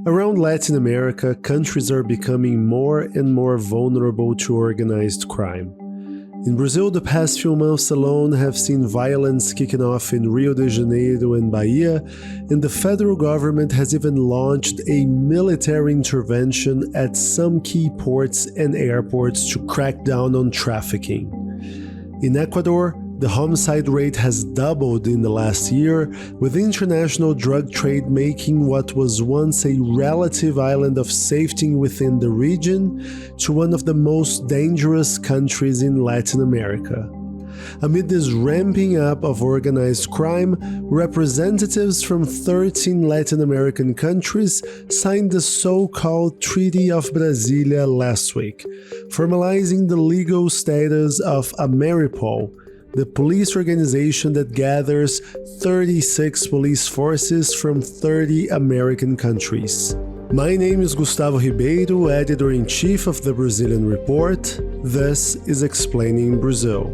Around Latin America, countries are becoming more and more vulnerable to organized crime. In Brazil, the past few months alone have seen violence kicking off in Rio de Janeiro and Bahia, and the federal government has even launched a military intervention at some key ports and airports to crack down on trafficking. In Ecuador, the homicide rate has doubled in the last year, with international drug trade making what was once a relative island of safety within the region to one of the most dangerous countries in Latin America. Amid this ramping up of organized crime, representatives from 13 Latin American countries signed the so-called Treaty of Brasília last week, formalizing the legal status of Ameripol, the police organization that gathers 36 police forces from 30 American countries. My name is Gustavo Ribeiro, Editor-in-Chief of the Brazilian Report. This is Explaining Brazil.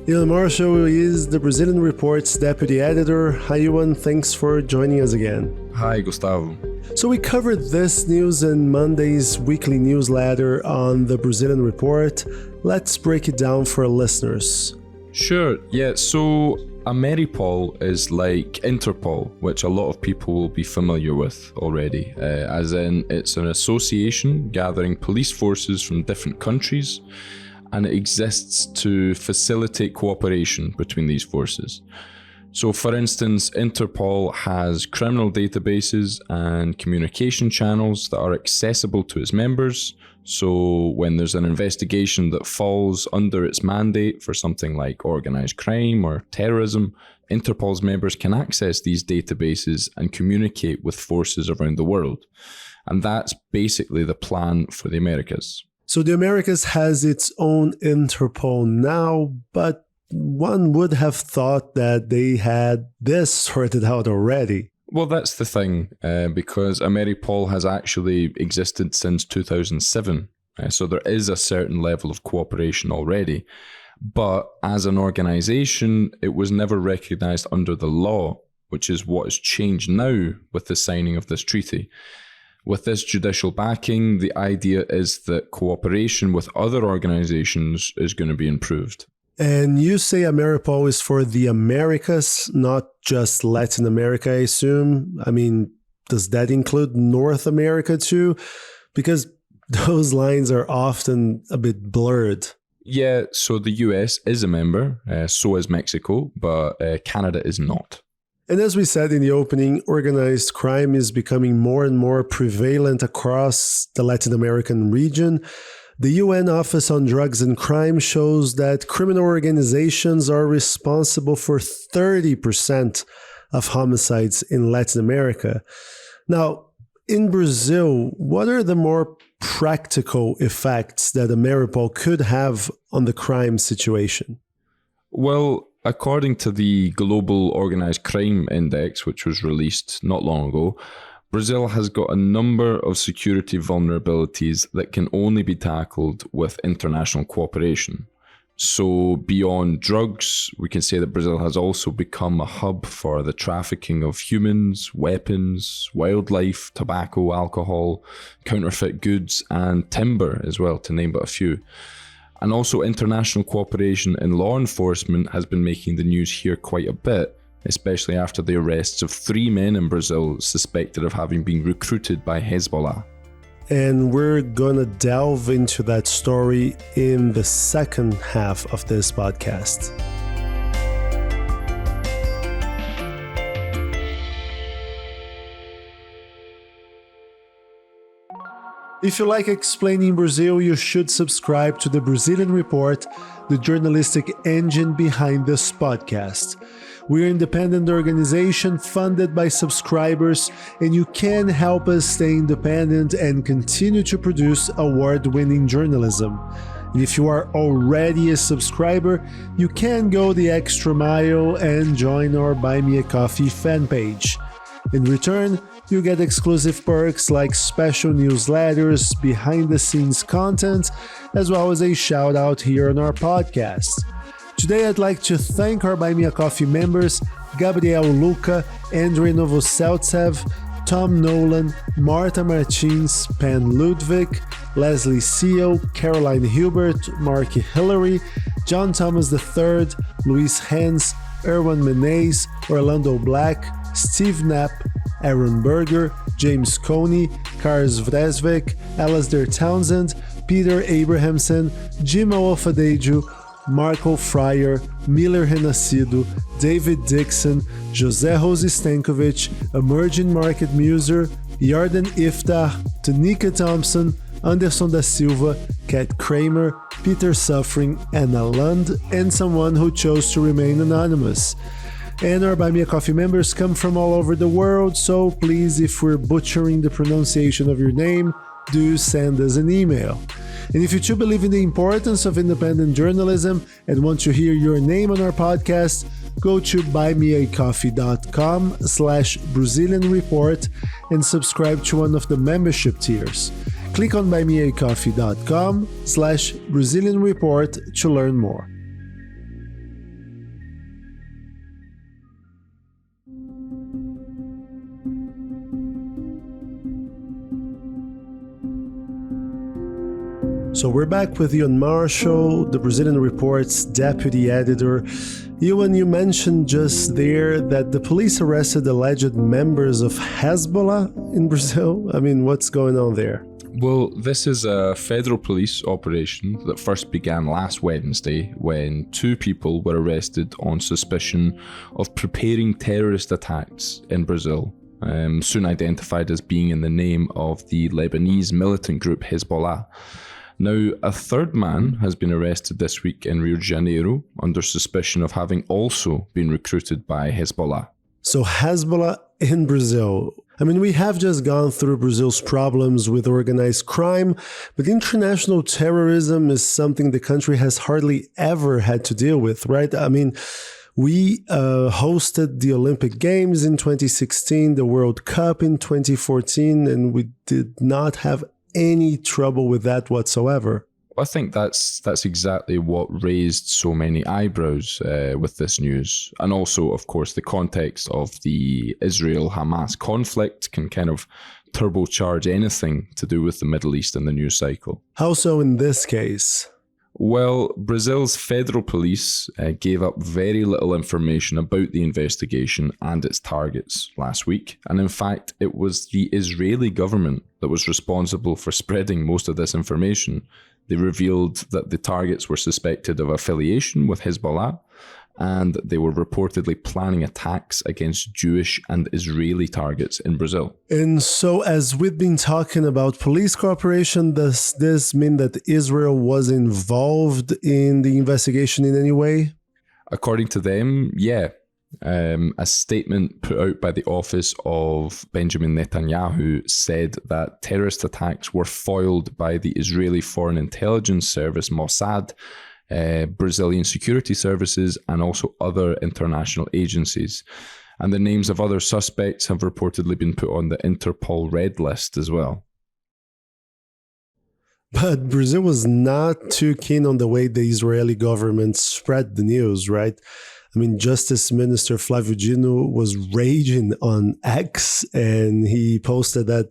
Ian Marshall is the Brazilian Report's Deputy Editor. Hi, Ian. Thanks for joining us again. Hi, Gustavo. So we covered this news in Monday's weekly newsletter on the Brazilian Report. Let's break it down for our listeners. Sure, yeah, so Ameripol is like Interpol, which a lot of people will be familiar with already, as in it's an association gathering police forces from different countries, and it exists to facilitate cooperation between these forces. So for instance, Interpol has criminal databases and communication channels that are accessible to its members. So when there's an investigation that falls under its mandate for something like organized crime or terrorism, Interpol's members can access these databases and communicate with forces around the world. And that's basically the plan for the Americas. So the Americas has its own Interpol now, but one would have thought that they had this sorted out already. Well, that's the thing, because Ameripol has actually existed since 2007, so there is a certain level of cooperation already. But as an organization, it was never recognized under the law, which is what has changed now with the signing of this treaty. With this judicial backing, the idea is that cooperation with other organizations is going to be improved. And you say Ameripol is for the Americas, not just Latin America, I assume. I mean, does that include North America too? Because those lines are often a bit blurred. Yeah, so the US is a member, so is Mexico, but Canada is not. And as we said in the opening, organized crime is becoming more and more prevalent across the Latin American region. The UN Office on Drugs and Crime shows that criminal organizations are responsible for 30% of homicides in Latin America. Now, in Brazil, what are the more practical effects that Ameripol could have on the crime situation? Well, according to the Global Organized Crime Index, which was released not long ago, Brazil has got a number of security vulnerabilities that can only be tackled with international cooperation. So beyond drugs, we can say that Brazil has also become a hub for the trafficking of humans, weapons, wildlife, tobacco, alcohol, counterfeit goods, and timber as well, to name but a few. And also international cooperation in law enforcement has been making the news here quite a bit, especially after the arrests of 3 men in Brazil suspected of having been recruited by Hezbollah. And we're gonna delve into that story in the second half of this podcast. If you like Explaining Brazil, you should subscribe to the Brazilian Report, the journalistic engine behind this podcast. We're an independent organization funded by subscribers, and you can help us stay independent and continue to produce award-winning journalism. And if you are already a subscriber, you can go the extra mile and join our Buy Me a Coffee fan page. In return, you get exclusive perks like special newsletters, behind-the-scenes content, as well as a shout-out here on our podcast. Today, I'd like to thank our Buy Me a Coffee members, Gabriel Luca, Andrei Novoseltsev, Tom Nolan, Marta Martins, Pan Ludwig, Leslie Seal, Caroline Hubert, Marky Hillary, John Thomas III, Luis Hans, Erwan Menees, Orlando Black, Steve Knapp, Aaron Berger, James Coney, Kars Vresvik, Alasdair Townsend, Peter Abrahamson, Jim Alfadejo, Marco Fryer, Miller Renascido, David Dixon, José Rose Stankovic, Emerging Market Muser, Yarden Iftar, Tanika Thompson, Anderson da Silva, Kat Kramer, Peter Suffering, Anna Lund, and someone who chose to remain anonymous. And our Buy Me a Coffee members come from all over the world, so please, if we're butchering the pronunciation of your name, do send us an email. And if you too believe in the importance of independent journalism and want to hear your name on our podcast, go to buymeacoffee.com/Brazilian Report and subscribe to one of the membership tiers. Click on buymeacoffee.com/Brazilian Report to learn more. So we're back with Ewan Marshall, the Brazilian Report's deputy editor. Ewan, you mentioned just there that the police arrested alleged members of Hezbollah in Brazil. I mean, what's going on there? Well, this is a federal police operation that first began last Wednesday when 2 people were arrested on suspicion of preparing terrorist attacks in Brazil, soon identified as being in the name of the Lebanese militant group Hezbollah. Now, a third man has been arrested this week in Rio de Janeiro under suspicion of having also been recruited by Hezbollah. So Hezbollah in Brazil. I mean, we have just gone through Brazil's problems with organized crime, but international terrorism is something the country has hardly ever had to deal with, right? I mean, we hosted the Olympic Games in 2016, the World Cup in 2014, and we did not have any trouble with that whatsoever. I think that's exactly what raised so many eyebrows with this news. And also, of course, the context of the Israel-Hamas conflict can kind of turbocharge anything to do with the Middle East and the news cycle. How so in this case? Well, Brazil's federal police gave up very little information about the investigation and its targets last week. And in fact, it was the Israeli government that was responsible for spreading most of this information. They revealed that the targets were suspected of affiliation with Hezbollah, and they were reportedly planning attacks against Jewish and Israeli targets in Brazil. And so, as we've been talking about police cooperation, does this mean that Israel was involved in the investigation in any way? According to them, yeah. A statement put out by the office of Benjamin Netanyahu said that terrorist attacks were foiled by the Israeli Foreign Intelligence Service, Mossad, Brazilian security services, and also other international agencies. And the names of other suspects have reportedly been put on the Interpol red list as well. But Brazil was not too keen on the way the Israeli government spread the news, right? I mean, Justice Minister Flávio Dino was raging on X, and he posted that,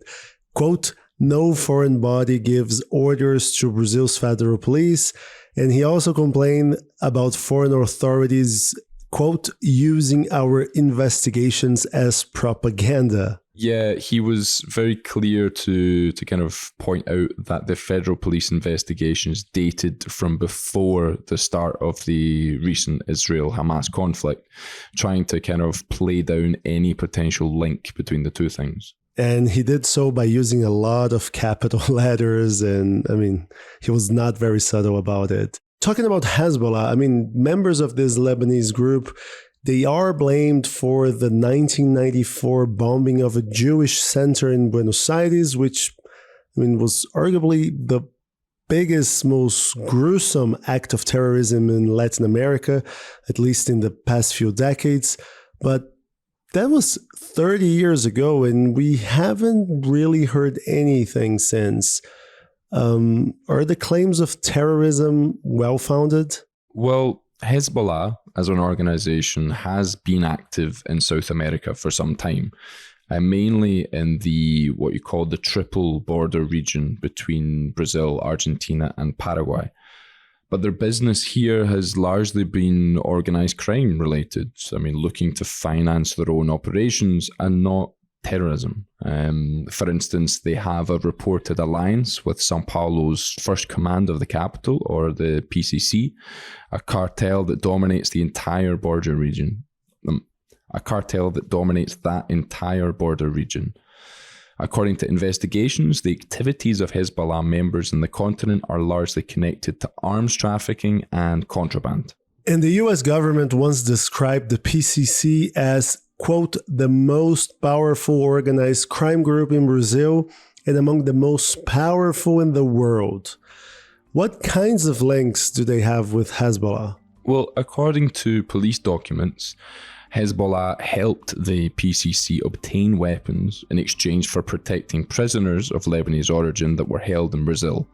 quote, "No foreign body gives orders to Brazil's federal police." And he also complained about foreign authorities, quote, "using our investigations as propaganda." Yeah, he was very clear to kind of point out that the federal police investigations dated from before the start of the recent Israel-Hamas conflict, trying to kind of play down any potential link between the two things. And he did so by using a lot of capital letters, and I mean, he was not very subtle about it. Talking about Hezbollah, I mean, members of this Lebanese group, they are blamed for the 1994 bombing of a Jewish center in Buenos Aires, which, I mean, was arguably the biggest, most gruesome act of terrorism in Latin America, at least in the past few decades. But that was 30 years ago, and we haven't really heard anything since. Are the claims of terrorism well-founded? Well, Hezbollah, as an organization, has been active in South America for some time. mainly in what you call the triple border region between Brazil, Argentina, and Paraguay. But their business here has largely been organized crime related. So, looking to finance their own operations and not terrorism. For instance, they have a reported alliance with Sao Paulo's First Command of the Capital, or the PCC, a cartel that dominates the entire border region. According to investigations, the activities of Hezbollah members in the continent are largely connected to arms trafficking and contraband. And the US government once described the PCC as, quote, the most powerful organized crime group in Brazil and among the most powerful in the world. What kinds of links do they have with Hezbollah? Well, according to police documents, Hezbollah helped the PCC obtain weapons in exchange for protecting prisoners of Lebanese origin that were held in Brazil.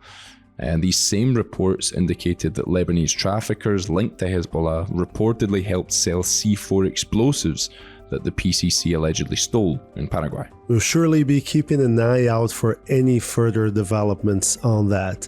And these same reports indicated that Lebanese traffickers linked to Hezbollah reportedly helped sell C4 explosives that the PCC allegedly stole in Paraguay. We'll surely be keeping an eye out for any further developments on that.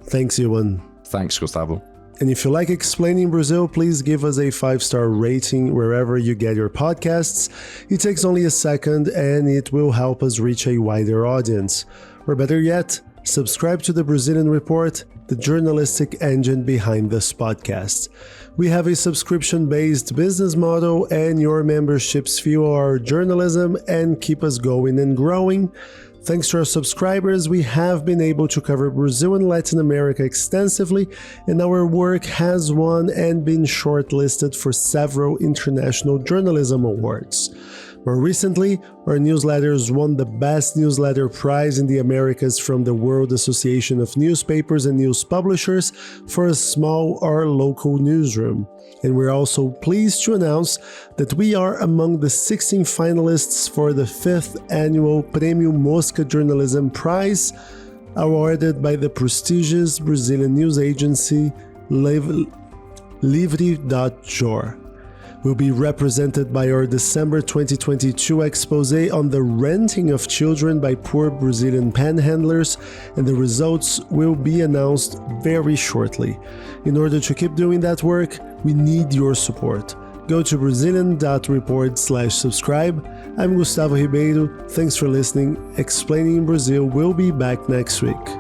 Thanks, Ewan. Thanks, Gustavo. And if you like Explaining Brazil, please give us a 5-star rating wherever you get your podcasts. It takes only a second and it will help us reach a wider audience. Or better yet, subscribe to the Brazilian Report, the journalistic engine behind this podcast. We have a subscription-based business model, and your memberships fuel our journalism and keep us going and growing. Thanks to our subscribers, we have been able to cover Brazil and Latin America extensively, and our work has won and been shortlisted for several international journalism awards. More recently, our newsletters won the Best Newsletter Prize in the Americas from the World Association of Newspapers and News Publishers for a small or local newsroom. And we're also pleased to announce that we are among the 16 finalists for the 5th annual Prêmio Mosca Journalism Prize, awarded by the prestigious Brazilian news agency Livre.jor. Will be represented by our December 2022 expose on the renting of children by poor Brazilian panhandlers, and the results will be announced very shortly. In order to keep doing that work, we need your support. Go to Brazilian.report/subscribe. I'm Gustavo Ribeiro. Thanks for listening. Explaining Brazil will be back next week.